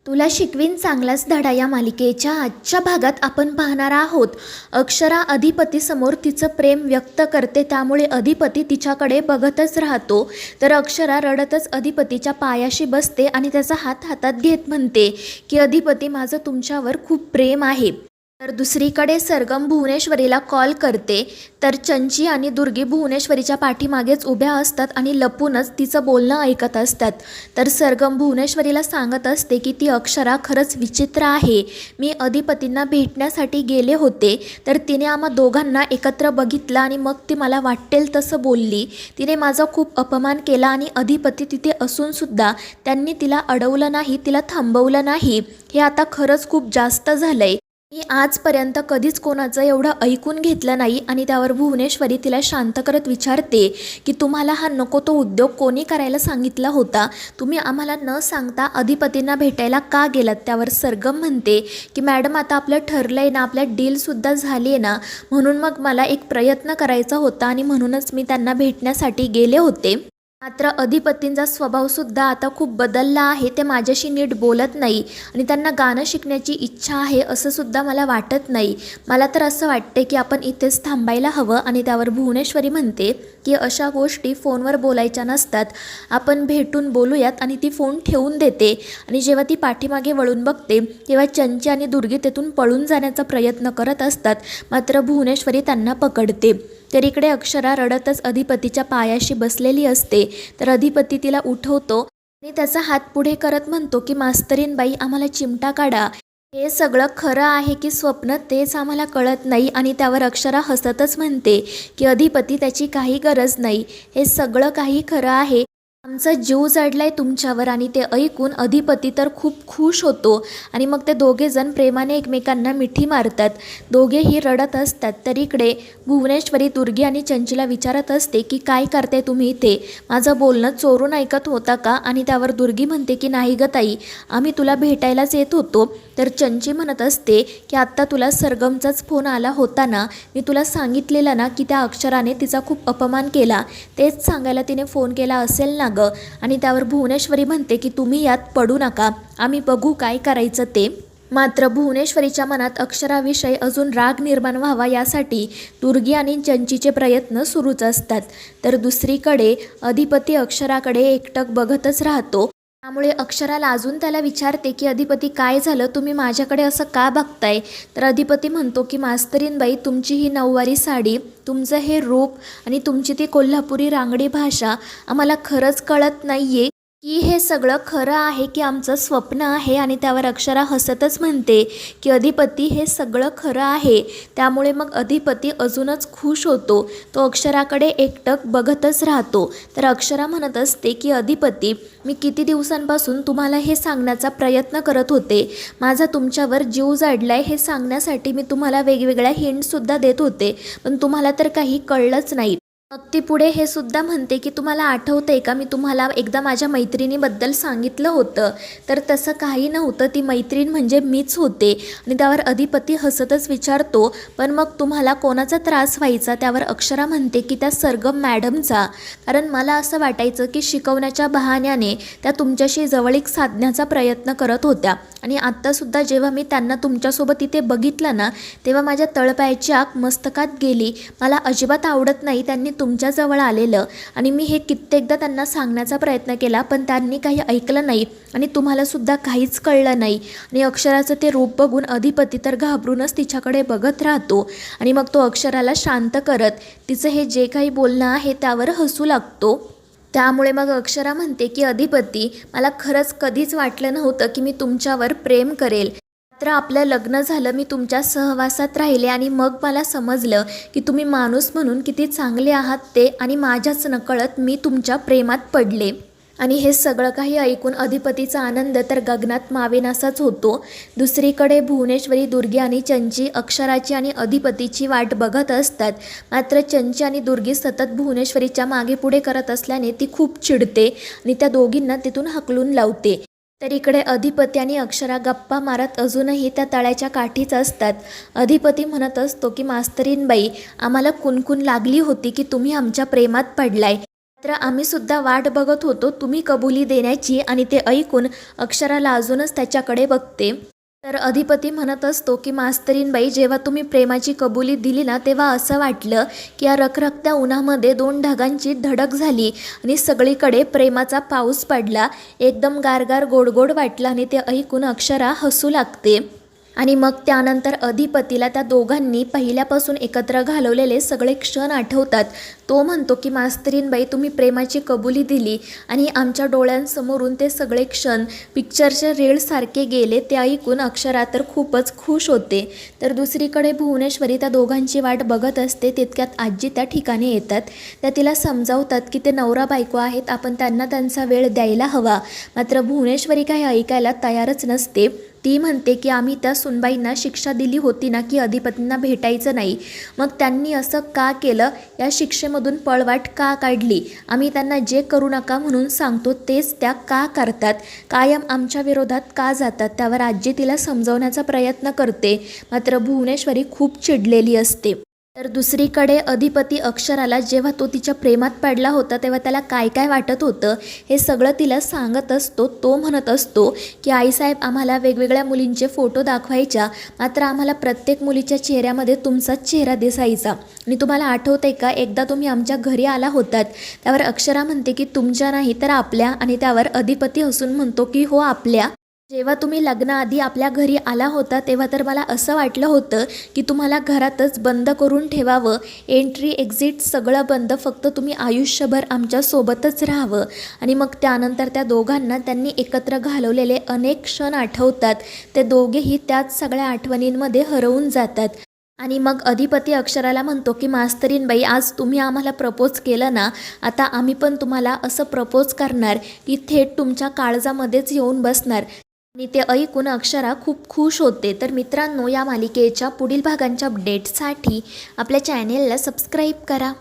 तुला शिकवीन चांगलाच धडा या मालिकेच्या आजच्या भागात आपण पाहणार आहोत. अक्षरा अधिपतीसमोर तिचं प्रेम व्यक्त करते, त्यामुळे अधिपती तिच्याकडे बघतच राहतो. तर अक्षरा रडतच अधिपतीच्या पायाशी बसते आणि त्याचा हात हातात घेत म्हणते की अधिपती, माझं तुमच्यावर खूप प्रेम आहे. तर दुसरीकडे सरगम भुवनेश्वरीला कॉल करते. तर चंची आणि दुर्गी भुवनेश्वरीच्या पाठीमागेच उभ्या असतात आणि लपूनच तिचं बोलणं ऐकत असतात. तर सरगम भुवनेश्वरीला सांगत असते की ती अक्षरा खरंच विचित्र आहे. मी अधिपतींना भेटण्यासाठी गेले होते, तर तिने आम्हा दोघांना एकत्र बघितलं आणि मग ती मला वाटेल तसं बोलली. तिने माझा खूप अपमान केला आणि अधिपती तिथे असूनसुद्धा त्यांनी तिला अडवलं नाही, तिला थांबवलं नाही. हे आता खरंच खूप जास्त झालंय. मी आजपर्यंत कधीच कोणाचं एवढं ऐकून घेतलं नाही. आणि त्यावर भुवनेश्वरी तिला शांत करत विचारते की तुम्हाला हा नको तो उद्योग कोणी करायला सांगितला होता? तुम्ही आम्हाला न सांगता अधिपतींना भेटायला का गेलात? त्यावर सरगम म्हणते की मॅडम, आता आपलं ठरलं आहे ना, आपल्या डीलसुद्धा झाली आहे ना, म्हणून मग मला एक प्रयत्न करायचा होता आणि म्हणूनच मी त्यांना भेटण्यासाठी गेले होते. मात्र अधिपतींचा स्वभावसुद्धा आता खूप बदलला आहे. ते माझ्याशी नीट बोलत नाही आणि त्यांना गाणं शिकण्याची इच्छा आहे असं सुद्धा मला वाटत नाही. मला तर असं वाटते की आपण इथेच थांबायला हवं. आणि त्यावर भुवनेश्वरी म्हणते की अशा गोष्टी फोनवर बोलायच्या नसतात, आपण भेटून बोलूयात. आणि ती फोन ठेवून देते. आणि जेव्हा ती पाठीमागे वळून बघते तेव्हा चंची आणि दुर्गी तेथून पळून जाण्याचा प्रयत्न करत असतात. मात्र भुवनेश्वरी त्यांना पकडते. तर इकडे अक्षरा रडतच अधिपतीच्या पायाशी बसलेली असते. तर अधिपती तिला उठवतो आणि त्याचा हात पुढे करत म्हणतो की मास्तरीनबाई, आम्हाला चिमटा काढा. हे सगळं खरं आहे की स्वप्न, तेच आम्हाला कळत नाही. आणि त्यावर अक्षरा हसतच म्हणते की अधिपती, त्याची काही गरज नाही, हे सगळं काही खरं आहे. आमचा जीव जडलाय तुमच्यावर. आणि ते ऐकून अधिपती तर खूप खुश होतो. आणि मग ते दोघेजण प्रेमाने एकमेकांना मिठी मारतात. दोघेही रडत असतात. तर इकडे भुवनेश्वरी दुर्गी आणि चंचीला विचारत असते की काय करते तुम्ही इथे? माझं बोलणं चोरून ऐकत होता का? आणि त्यावर दुर्गी म्हणते की नाही ग ताई, आम्ही तुला भेटायलाच येत होतो. तर चंची म्हणत असते की आत्ता तुला सरगमचाच फोन आला होता ना, मी तुला सांगितलेलं ना की त्या अक्षराने तिचा खूप अपमान केला, तेच सांगायला तिने फोन केला असेल ना ग. आणि त्यावर भुवनेश्वरी म्हणते की तुम्ही यात पडू नका, आम्ही बघू काय करायचं ते. मात्र भुवनेश्वरीच्या मनात अक्षराविषयी अजून राग निर्माण व्हावा यासाठी दुर्गी आणि चंचीचे प्रयत्न सुरूच असतात. तर दुसरीकडे अधिपती अक्षराकडे एकटक बघतच राहतो. त्यामुळे अक्षरा लाजून त्याला विचारते की अधिपती, काय झालं, तुम्ही माझ्याकडे असं का बघताय? तर अधिपती म्हणतो की मास्तरीनबाई, तुमची ही नऊवारी साडी, तुमचं हे रूप आणि तुमची ती कोल्हापुरी रांगडी भाषा आम्हाला खरंच कळत नाहीये की हे सगळं खरं आहे की आमचं स्वप्न आहे. आणि त्यावर अक्षरा हसतच म्हणते की अधिपती, हे सगळं खरं आहे. त्यामुळे मग अधिपती अजूनच खुश होतो. तो अक्षराकडे एकटक बघतच राहतो. तर अक्षरा म्हणत असते की अधिपती, मी किती दिवसांपासून तुम्हाला हे सांगण्याचा प्रयत्न करत होते. माझा तुमच्यावर जीव जडलाय हे सांगण्यासाठी मी तुम्हाला वेगवेगळ्या हिंटसुद्धा देत होते, पण तुम्हाला तर काही कळलंच नाही. मग ती पुढे हे सुद्धा म्हणते की तुम्हाला आठवतंय का, मी तुम्हाला एकदा माझ्या मैत्रिणीबद्दल सांगितलं होतं. तर तसं काही नव्हतं, ती मैत्रीण म्हणजे मीच होते. आणि त्यावर अधिपती हसतच विचारतो, पण मग तुम्हाला कोणाचा त्रास व्हायचा? त्यावर अक्षरा म्हणते की त्या सरगम मॅडमचा. कारण मला असं वाटायचं की शिकवण्याच्या बहाण्याने त्या तुमच्याशी जवळीक साधण्याचा प्रयत्न करत होत्या. आणि आत्तासुद्धा जेव्हा मी त्यांना तुमच्यासोबत तिथे बघितलं ना, तेव्हा माझ्या तळपायाची आग मस्तकात गेली. मला अजिबात आवडत नाही त्यांनी तुमच्याजवळ आलेलं. आणि मी हे कित्येकदा त्यांना सांगण्याचा प्रयत्न केला, पण त्यांनी काही ऐकलं नाही आणि तुम्हालासुद्धा काहीच कळलं नाही. आणि अक्षराचं ते रूप बघून अधिपती तर घाबरूनच तिच्याकडे बघत राहतो. आणि मग तो अक्षराला शांत करत तिचं हे जे काही बोलणं आहे त्यावर हसू लागतो. त्यामुळे मग अक्षरा म्हणते की अधिपती, मला खरंच कधीच वाटलं नव्हतं की मी तुमच्यावर प्रेम करेल. मात्र आपलं लग्न झालं, मी तुमच्या सहवासात राहिले आणि मग मला समजलं की तुम्ही माणूस म्हणून किती चांगले आहात ते. आणि माझ्याच नकळत मी तुमच्या प्रेमात पडले. आणि हे सगळं काही ऐकून अधिपतीचा आनंद तर गगनात मावेनासाच होतो. दुसरीकडे भुवनेश्वरी, दुर्गी आणि चंची अक्षराची आणि अधिपतीची वाट बघत असतात. मात्र चंची आणि दुर्गी सतत भुवनेश्वरीच्या मागे पुढे करत असल्याने ती खूप चिडते आणि त्या दोघींना तिथून हकलून लावते. तर इकडे अधिपती आणि अक्षरा गप्पा मारत अजूनही त्या तळ्याच्या काठीच असतात. अधिपती म्हणत असतो की मास्तरीनबाई, आम्हाला कुणकुण लागली होती की तुम्ही आमच्या प्रेमात पडलाय. तर आम्ही सुद्धा वाट बघत होतो तुम्ही कबुली देण्याची आणि ते ऐकून अक्षरा लाजूनच त्याच्याकडे बघते. तर अधिपती म्हणत असतो की मास्तरीनबाई, जेव्हा तुम्ही प्रेमाची कबुली दिली ना तेव्हा असं वाटलं की या रखरखत्या उन्हामध्ये दोन ढगांची धडक झाली आणि सगळीकडे प्रेमाचा पाऊस पडला. एकदम गारगार गोडगोड वाटलं आणि ते ऐकून अक्षरा हसू लागते. आणि मग त्यानंतर अधिपतीला त्या दोघांनी पहिल्यापासून एकत्र घालवलेले सगळे क्षण आठवतात. तो म्हणतो की मास्तरीनबाई, तुम्ही प्रेमाची कबुली दिली आणि आमच्या डोळ्यांसमोरून ते सगळे क्षण पिक्चरच्या रीलसारखे गेले. ते ऐकून अक्षरा तर खूपच खुश होते. तर दुसरीकडे भुवनेश्वरी त्या दोघांची वाट बघत असते. तितक्यात आजी त्या ठिकाणी येतात. त्या तिला समजावतात की ते नवरा बायको आहेत, आपण त्यांना त्यांचा वेळ द्यायला हवा. मात्र भुवनेश्वरी काही ऐकायला तयारच नसते. ती म्हणते की आम्ही त्या सुनबाईंना शिक्षा दिली होती ना की अधिपतींना भेटायचं नाही, मग त्यांनी असं का केलं, या शिक्षेमधून पळवाट का काढली, आम्ही त्यांना जे करू नका म्हणून सांगतो तेच त्या का करतात, कायम आमच्या विरोधात का जातात. त्यावर आजी तिला समजवण्याचा प्रयत्न करते. मात्र भुवनेश्वरी खूप चिडलेली असते. तर दुसरीकडे अधिपती अक्षराला जेव्हा तो तिच्या प्रेमात पडला होता तेव्हा त्याला काय काय वाटत होतं हे सगळं तिला सांगत असतो. तो म्हणत असतो की आईसाहेब, आम्हाला वेगवेगळ्या मुलींचे फोटो दाखवायच्या, मात्र आम्हाला प्रत्येक मुलीच्या चेहऱ्यामध्ये तुमचाच चेहरा दिसायचा. आणि तुम्हाला आठवतं आहे का, एकदा तुम्ही आमच्या घरी आला होतात. त्यावर अक्षरा म्हणते की तुमच्या नाही तर आपल्या. आणि त्यावर अधिपती हसून म्हणतो की हो, आपल्या. जेव्हा तुम्ही लग्नाआधी आपल्या घरी आला होता तेव्हा तर मला असं वाटलं होतं की तुम्हाला घरातच बंद करून ठेवावं, एंट्री एक्झिट सगळं बंद, फक्त तुम्ही आयुष्यभर आमच्यासोबतच राहावं. आणि मग त्यानंतर त्या दोघांना त्यांनी एकत्र घालवलेले अनेक क्षण आठवतात. ते दोघेही त्याच सगळ्या आठवणींमध्ये हरवून जातात. आणि मग अधिपती अक्षराला म्हणतो की मास्तरीनबाई, आज तुम्ही आम्हाला प्रपोज केलं ना, आता आम्ही पण तुम्हाला असं प्रपोज करणार की थेट तुमच्या काळजामध्येच येऊन बसणार. आणि ते ऐकून अक्षरा खूप खुश होते. तर मित्रांनो, या मालिकेच्या पुढील भागांच्या अपडेटसाठी आपल्या चॅनेलला सबस्क्राईब करा.